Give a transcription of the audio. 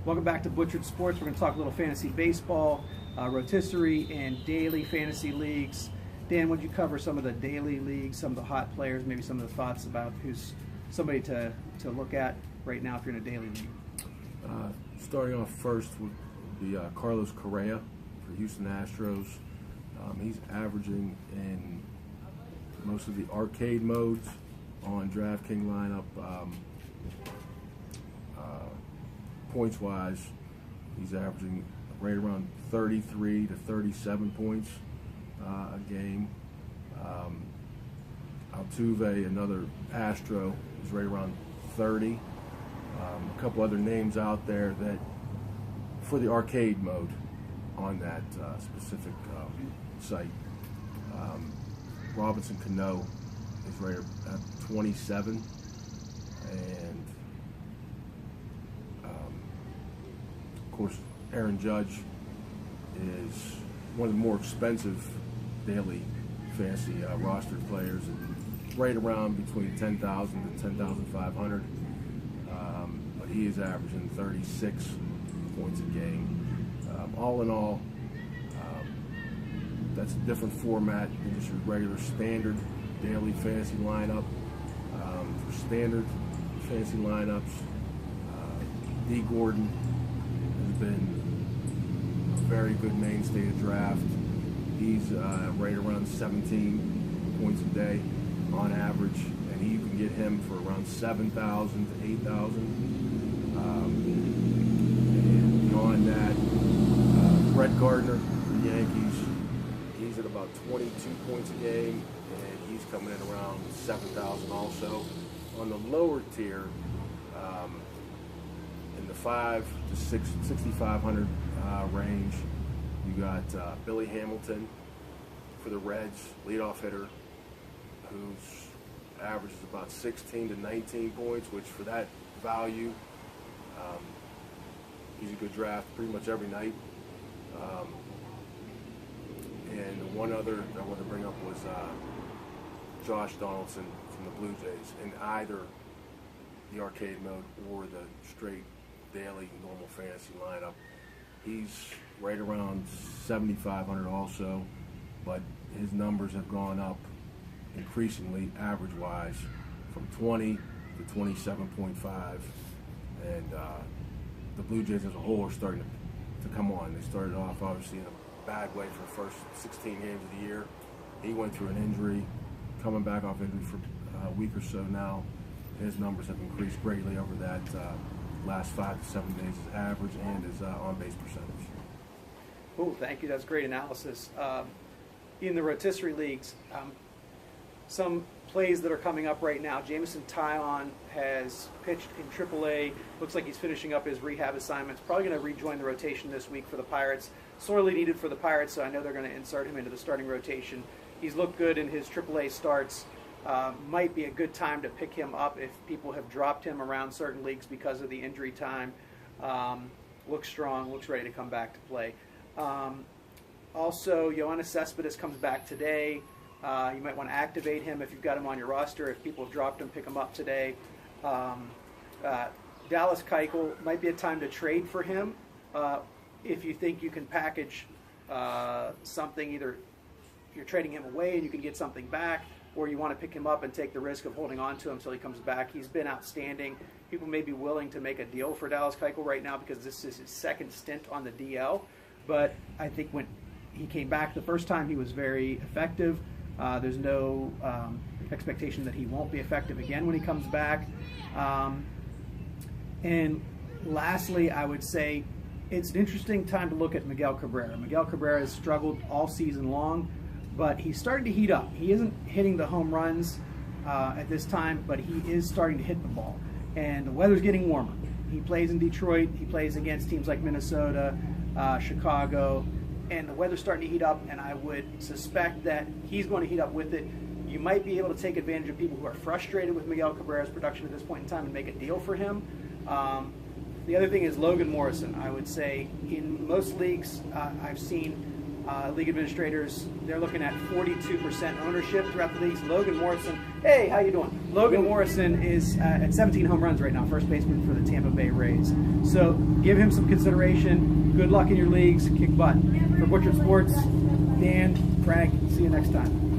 Welcome back to Butchered Sports. We're going to talk a little fantasy baseball, rotisserie, and daily fantasy leagues. Dan, would you cover some of the daily leagues, some of the hot players, maybe some of the thoughts about who's somebody to look at right now if you're in a daily league? Starting off first would be Carlos Correa for Houston Astros. He's averaging in most of the arcade modes on DraftKings lineup. Points-wise, he's averaging right around 33 to 37 points a game. Altuve, another Astro, is right around 30. A couple other names out there that for the arcade mode on that specific site. Robinson Cano is right at 27, and of course Aaron Judge is one of the more expensive daily fantasy rostered players, right around between 10,000 to 10,500. But he is averaging 36 points a game. All in all, that's a different format than just your regular standard daily fantasy lineup. For standard fantasy lineups, D. Gordon has been a very good mainstay of draft. He's right around 17 points a day on average, and you can get him for around 7,000 to 8,000. And beyond that, Brett Gardner for the Yankees, he's at about 22 points a game, and he's coming in around 7,000 also. On the lower tier, in the 5 to 6,500 range, you got Billy Hamilton for the Reds, leadoff hitter, whose average is about 16 to 19 points, which for that value, he's a good draft pretty much every night. And one other I want to bring up was Josh Donaldson from the Blue Jays in either the arcade mode or the straight daily normal fantasy lineup. He's right around 7,500 also, but his numbers have gone up increasingly average-wise from 20 to 27.5, and the Blue Jays as a whole are starting to come on. They started off obviously in a bad way for the first 16 games of the year. He went through an injury, coming back off injury for a week or so now. His numbers have increased greatly over that last 5 to 7 days, his average and his on-base percentage. Cool, thank you. That's great analysis. In the rotisserie leagues, some plays that are coming up right now. Jameson Taillon has pitched in AAA. Looks like he's finishing up his rehab assignments. Probably going to rejoin the rotation this week for the Pirates. Sorely needed for the Pirates, so I know they're going to insert him into the starting rotation. He's looked good in his AAA starts. Might be a good time to pick him up if people have dropped him around certain leagues because of the injury time. Looks strong, looks ready to come back to play. Also, Yoenis Cespedes comes back today. You might want to activate him if you've got him on your roster. If people have dropped him, pick him up today. Dallas Keuchel might be a time to trade for him if you think you can package something. Either you're trading him away and you can get something back, or you want to pick him up and take the risk of holding on to him until he comes back. He's been outstanding. People may be willing to make a deal for Dallas Keuchel right now because this is his second stint on the DL. But I think when he came back the first time, he was very effective. There's no expectation that he won't be effective again when he comes back. And lastly, I would say it's an interesting time to look at Miguel Cabrera. Miguel Cabrera has struggled all season long, but he's starting to heat up. He isn't hitting the home runs at this time, but he is starting to hit the ball. And the weather's getting warmer. He plays in Detroit. He plays against teams like Minnesota, Chicago, and the weather's starting to heat up, and I would suspect that he's going to heat up with it. You might be able to take advantage of people who are frustrated with Miguel Cabrera's production at this point in time and make a deal for him. The other thing is Logan Morrison. I would say in most leagues I've seen League administrators, they're looking at 42% ownership throughout the leagues. Logan Morrison, hey, how you doing? Logan Morrison is at 17 home runs right now, first baseman for the Tampa Bay Rays. So give him some consideration. Good luck in your leagues. Kick butt. For Butchered Sports, Dan, Frank, see you next time.